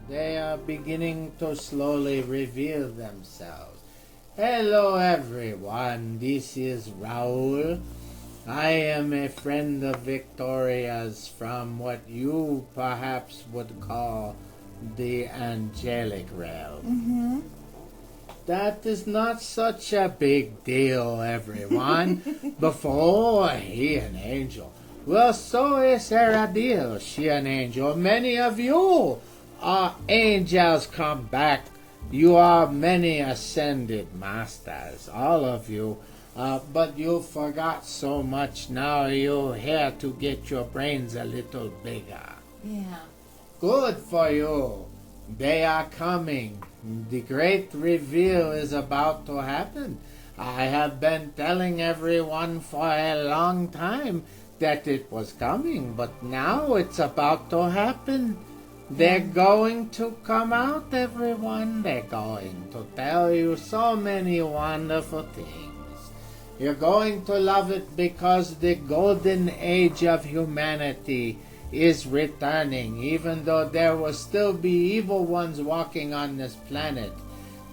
They are beginning to slowly reveal themselves. Hello everyone, this is Rael. I am a friend of Victoria's from what you perhaps would call the angelic realm. That is not such a big deal, everyone. Before he an angel. Well, so is Rael, she an angel. Many of you are angels come back. You are many ascended masters, all of you. But you forgot so much. Now you're here to get your brains a little bigger. Yeah. Good for you. They are coming. The great reveal is about to happen. I have been telling everyone for a long time that it was coming, but now it's about to happen. They're going to come out, everyone. They're going to tell you so many wonderful things. You're going to love it because the golden age of humanity is returning. Even though there will still be evil ones walking on this planet,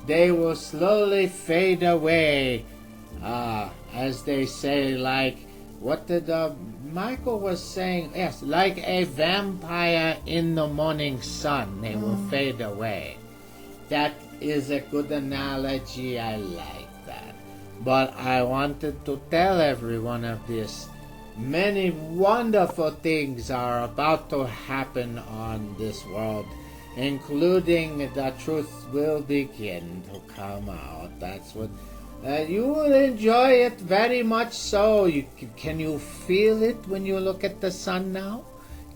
they will slowly fade away. As they say, like, what did Michael was saying? Yes, like a vampire in the morning sun, they will fade away. That is a good analogy. I like that. But I wanted to tell everyone of this. Many wonderful things are about to happen on this world, including the truth will begin to come out. That's what you will enjoy it very much so. Can you feel it when you look at the sun now?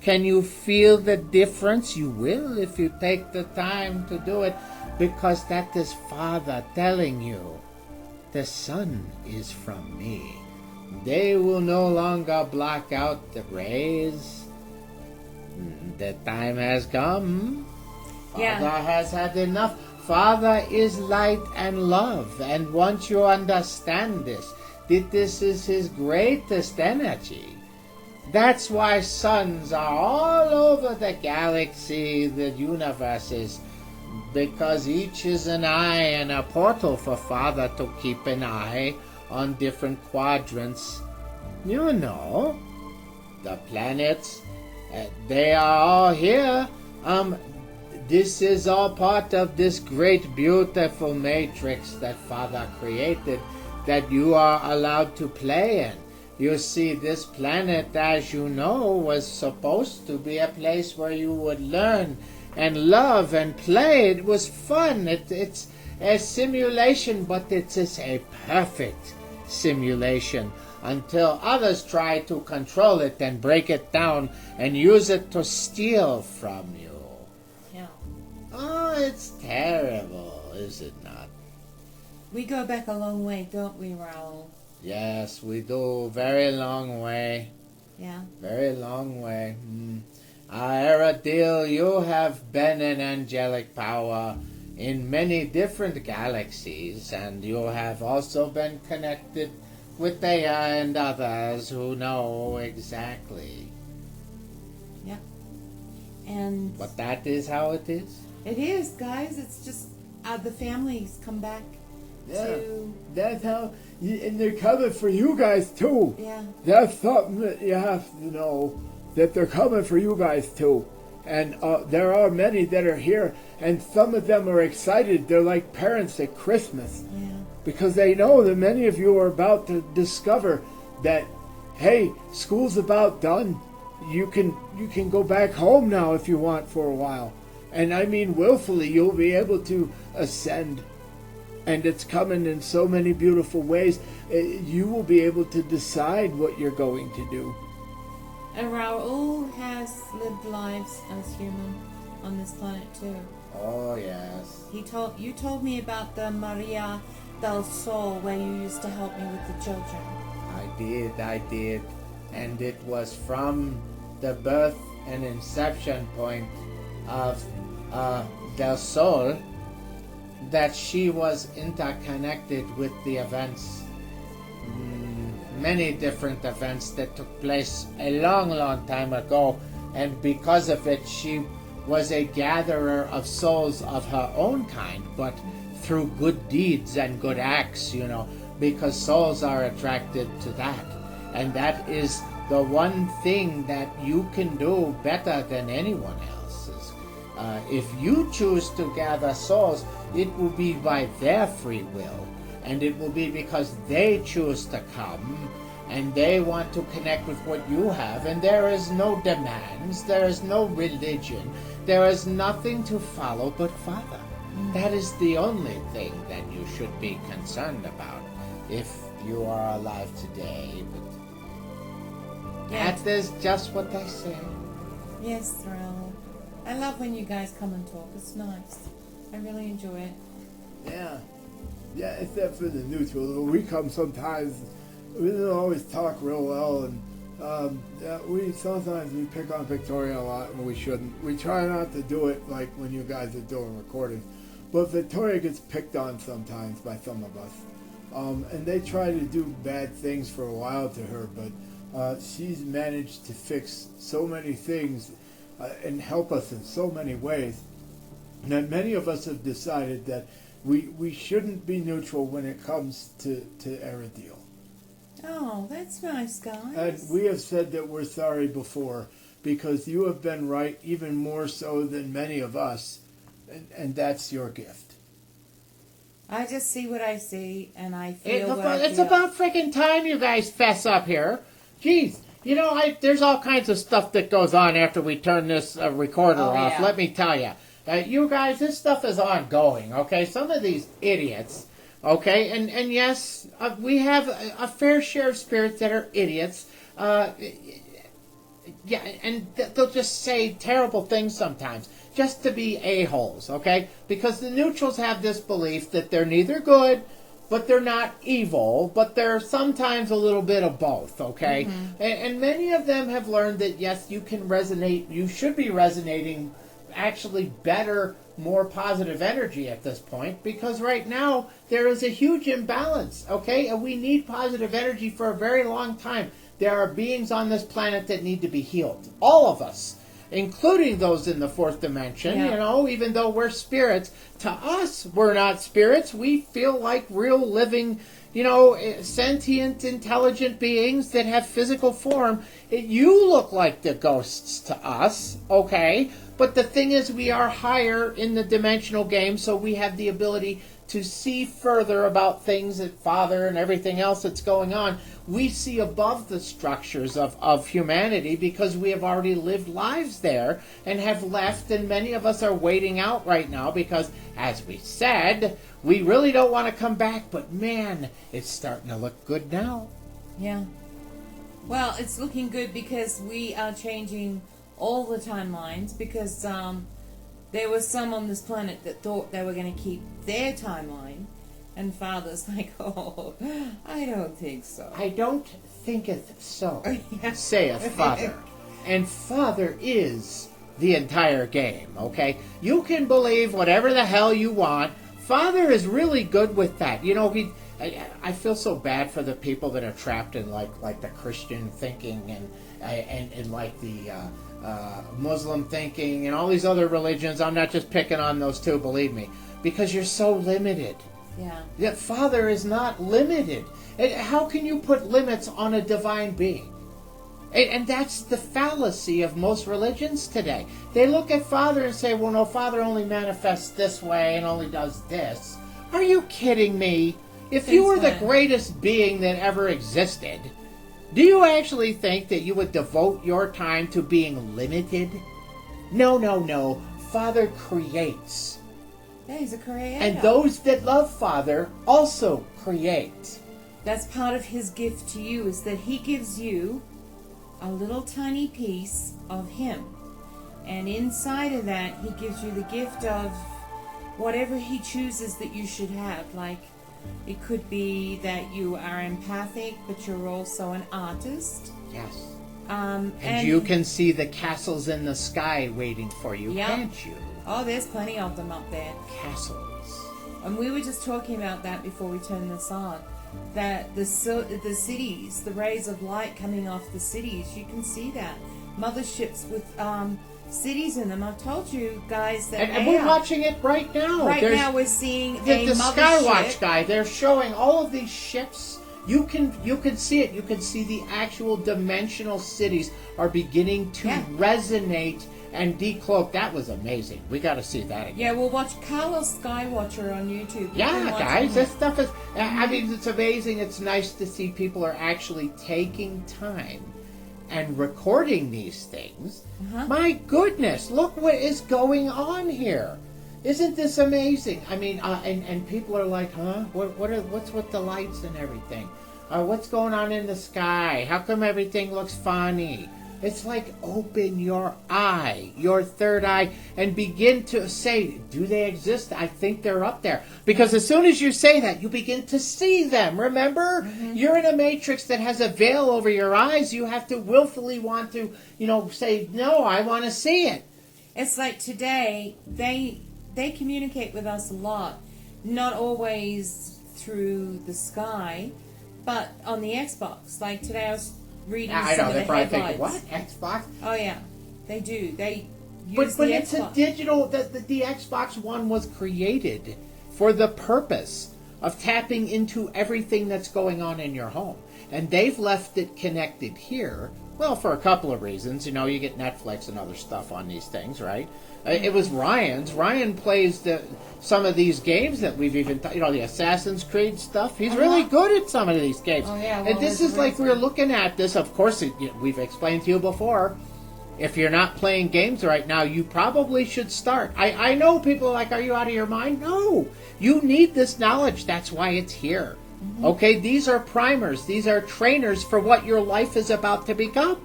Can you feel the difference? You will if you take the time to do it, because that is Father telling you, the sun is from me. They will no longer block out the rays. The time has come. Father has had enough. Father is light and love. And once you understand this, that this is his greatest energy. That's why suns are all over the galaxy, the universes, because each is an eye and a portal for Father to keep an eye on different quadrants. You know, the planets, they are all here. This is all part of this great beautiful matrix that Father created, that you are allowed to play in. You see, this planet, as you know, was supposed to be a place where you would learn and love and play. It was fun. It's a simulation, but it is a perfect simulation until others try to control it and break it down and use it to steal from you. Yeah. Oh, it's terrible, is it not? We go back a long way, don't we, Raul? Yes, we do. Very long way. Yeah. Very long way. Aerodil, you have been an angelic power in many different galaxies, and you have also been connected with Thea and others who know exactly. Yeah. And But that is how it is. it is, guys. It's just the families come back to... That's how, and they're coming for you guys too. Yeah. That's something that you have to know, that they're coming for you guys too. And there are many that are here, and some of them are excited. They're like parents at Christmas. Yeah. Because they know that many of you are about to discover that, hey, school's about done. You can go back home now if you want for a while. And I mean willfully, you'll be able to ascend. And it's coming in so many beautiful ways. You will be able to decide what you're going to do. And Raul has lived lives as human on this planet too. Oh, yes. You told me about the Maria del Sol, where you used to help me with the children. I did. And it was from the birth and inception point of Del Sol that she was interconnected with the events, many different events that took place a long, long time ago, and because of it, she was a gatherer of souls of her own kind, but through good deeds and good acts, because souls are attracted to that. And that is the one thing that you can do better than anyone else. If you choose to gather souls, it will be by their free will, and it will be because they choose to come, and they want to connect with what you have, and there is no demands, there is no religion, there is nothing to follow but Father. That is the only thing that you should be concerned about if you are alive today. But that is just what they say. Yes, Rael. I love when you guys come and talk. It's nice. I really enjoy it. Yeah, except for the neutral. We come sometimes. We don't always talk real well, and we sometimes pick on Victoria a lot, and we shouldn't. We try not to do it like when you guys are doing recordings, but Victoria gets picked on sometimes by some of us, and they try to do bad things for a while to her, but she's managed to fix so many things and help us in so many ways that many of us have decided that we shouldn't be neutral when it comes to Eridil. Oh, that's nice, guys. And we have said that we're sorry before because you have been right even more so than many of us, and that's your gift. I just see what I see, and I feel what I It's feel. about freaking time you guys fess up here. Jeez, there's all kinds of stuff that goes on after we turn this recorder off. Yeah. Let me tell you. You guys, this stuff is ongoing, okay? Some of these idiots, okay? And yes, we have a fair share of spirits that are idiots. Yeah, and they'll just say terrible things sometimes, just to be a-holes, okay? Because the neutrals have this belief that they're neither good, but they're not evil, but they're sometimes a little bit of both, okay? Mm-hmm. And many of them have learned that, yes, you can resonate, you should be resonating actually better, more positive energy at this point, because right now there is a huge imbalance, okay? And we need positive energy for a very long time. There are beings on this planet that need to be healed. All of us, including those in the fourth dimension, even though we're spirits. To us, we're not spirits. We feel like real living, sentient, intelligent beings that have physical form. You look like the ghosts to us, okay? But the thing is, we are higher in the dimensional game, so we have the ability to see further about things that Father and everything else that's going on. We see above the structures of humanity because we have already lived lives there and have left, and many of us are waiting out right now because, as we said, we really don't want to come back, but man, it's starting to look good now. Yeah. Well, it's looking good because we are changing all the timelines, because there was some on this planet that thought they were going to keep their timeline, and Father's like, oh, I don't think so. I don't thinketh so, Yeah. saith Father. And Father is the entire game, okay? You can believe whatever the hell you want. Father is really good with that. I feel so bad for the people that are trapped in like the Christian thinking and like the Muslim thinking and all these other religions. I'm not just picking on those two, believe me, because you're so limited. Yeah. That Father is not limited. How can you put limits on a divine being? And that's the fallacy of most religions today. They look at Father and say, well, no, Father only manifests this way and only does this. Are you kidding me? If you were the greatest being that ever existed, do you actually think that you would devote your time to being limited? No. Father creates. Yeah, he's a creator. And those that love Father also create. That's part of his gift to you, is that he gives you a little tiny piece of him. And inside of that, he gives you the gift of whatever he chooses that you should have. Like, it could be that you are empathic, but you're also an artist. Yes. And you can see the castles in the sky waiting for you, can't you? Oh, there's plenty of them up there. Castles. And we were just talking about that before we turned this on. That the cities, the rays of light coming off the cities, you can see that. Motherships with cities in them. I've told you guys that And we're watching it right now. Right now we're seeing the mothership. Skywatch guy. They're showing all of these ships. You can see it. You can see the actual dimensional cities are beginning to resonate and decloak. That was amazing. We got to see that again. Yeah, we'll watch Carlos Skywatcher on YouTube. Yeah, guys, this stuff is. I mean, it's amazing. It's nice to see people are actually taking time and recording these things. My goodness, look what is going on here. Isn't this amazing? I mean, and people are like, huh? What's with the lights and everything? What's going on in the sky? How come everything looks funny? It's like, open your eye, your third eye, and begin to say, do they exist? I think they're up there. Because as soon as you say that, you begin to see them. Remember? You're in a matrix that has a veil over your eyes. You have to willfully want to, say, no, I want to see it. It's like today, they communicate with us a lot. Not always through the sky, but on the Xbox. Like today I was reading some of the headlines. What? Xbox? Oh yeah, they do. They use but the it's Xbox. a digital. The Xbox One was created for the purpose of tapping into everything that's going on in your home, and they've left it connected here. Well, for a couple of reasons. You get Netflix and other stuff on these things, right? It was Ryan's. Ryan plays some of these games that we've even, the Assassin's Creed stuff. He's really good at some of these games. Oh, yeah. And this is like we're looking at this. Of course, we've explained to you before. If you're not playing games right now, you probably should start. I know people are like, are you out of your mind? No. You need this knowledge. That's why it's here. Okay? These are primers. These are trainers for what your life is about to become.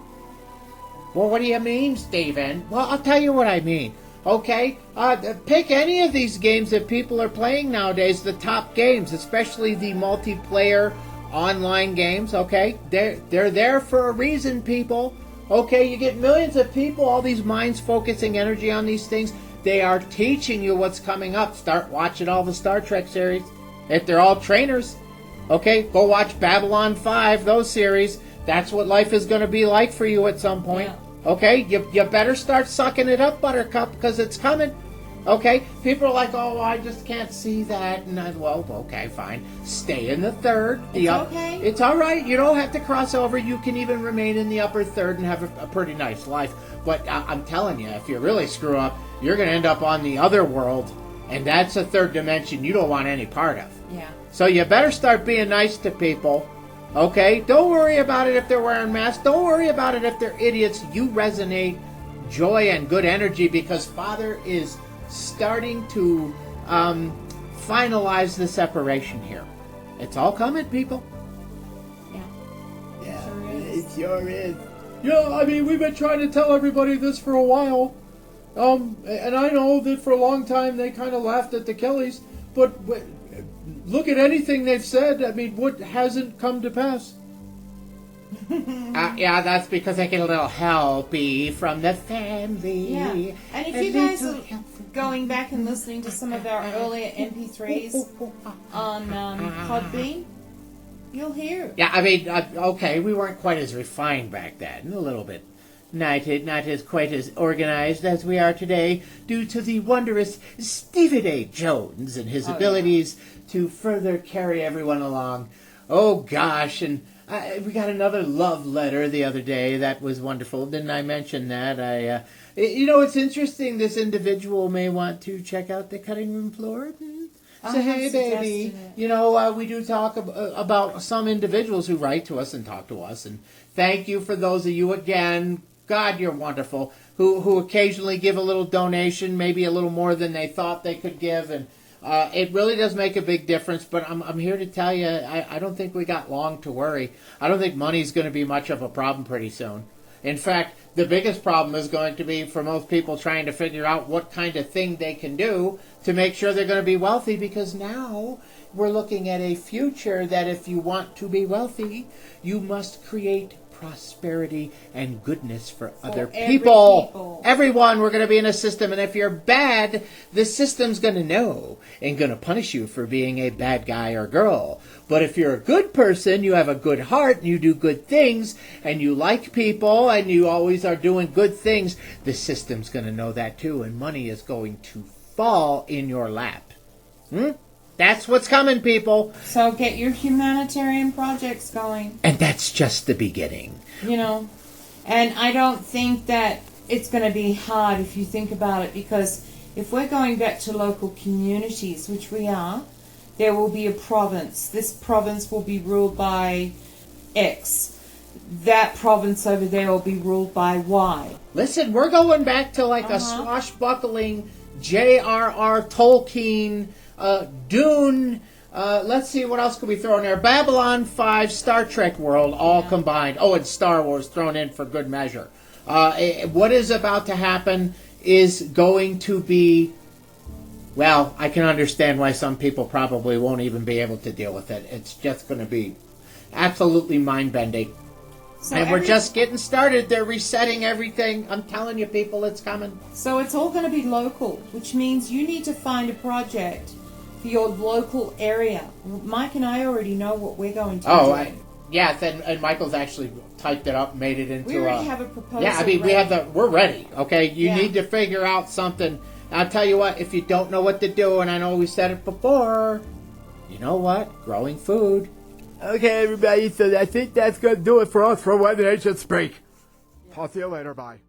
Well, what do you mean, Stephen? Well, I'll tell you what I mean. Okay? Pick any of these games that people are playing nowadays, the top games, especially the multiplayer online games, okay? They're there for a reason, people. Okay, you get millions of people, all these minds focusing energy on these things. They are teaching you what's coming up. Start watching all the Star Trek series. If they're all trainers, okay? Go watch Babylon 5, those series. That's what life is going to be like for you at some point. Yeah. Okay? You better start sucking it up, Buttercup, because it's coming. Okay? People are like, oh, I just can't see that. And well, okay, fine. Stay in the third. Okay. It's all right. You don't have to cross over. You can even remain in the upper third and have a pretty nice life. But I'm telling you, if you really screw up, you're going to end up on the other world. And that's a third dimension you don't want any part of. Yeah. So you better start being nice to people. Okay? Don't worry about it if they're wearing masks. Don't worry about it if they're idiots. You resonate joy and good energy because Father is starting to finalize the separation here. It's all coming, people. Yeah. It sure is. Yeah, I mean, we've been trying to tell everybody this for a while. And I know that for a long time they kind of laughed at the Kellys, but look at anything they've said. I mean, what hasn't come to pass? Yeah, that's because I get a little helpy from the family. Yeah. And if you guys are going back and listening to some of our earlier MP3s on Podbean, you'll hear. Yeah, I mean, okay, we weren't quite as refined back then, a little bit. Not as quite as organized as we are today, due to the wondrous Stephen A. Jones and his abilities to further carry everyone along. Oh gosh, and we got another love letter the other day. That was wonderful. Didn't I mention that? It's interesting. This individual may want to check out the cutting room floor. Say, hey, baby. We do talk about some individuals who write to us and talk to us. And thank you for those of you, again, God, you're wonderful, who occasionally give a little donation, maybe a little more than they thought they could give. And it really does make a big difference. But I'm here to tell you, I don't think we got long to worry. I don't think money's going to be much of a problem pretty soon. In fact, the biggest problem is going to be for most people trying to figure out what kind of thing they can do to make sure they're going to be wealthy, because now we're looking at a future that if you want to be wealthy, you must create prosperity and goodness for other every people. people. Everyone, we're going to be in a system, and if you're bad, the system's going to know and going to punish you for being a bad guy or girl. But if you're a good person, you have a good heart, and you do good things, and you like people, and you always are doing good things, the system's going to know that too, and money is going to fall in your lap. That's what's coming, people. So get your humanitarian projects going. And that's just the beginning. You know, and I don't think that it's going to be hard if you think about it, because if we're going back to local communities, which we are, there will be a province. This province will be ruled by X. That province over there will be ruled by Y. Listen, we're going back to like a swashbuckling J.R.R. Tolkien, Dune, let's see, what else could we throw in there? Babylon 5, Star Trek world, all combined. Oh, and Star Wars thrown in for good measure. What is about to happen is going to be, well, I can understand why some people probably won't even be able to deal with it. It's just going to be absolutely mind-bending. So And we're just getting started. They're resetting everything. I'm telling you, people, it's coming. So it's all going to be local, which means you need to find a project for your local area. Mike and I already know what we're going to do. Yes, and Michael's actually typed it up, made it into. We already have a proposal. Yeah, I mean, we're ready. Okay, you Yeah. need to figure out something. I'll tell you what, if you don't know what to do, and I know we said it before, you know what? Growing food. Okay, everybody, so I think that's going to do it for us for Weather Nation's break. I'll see you later. Bye.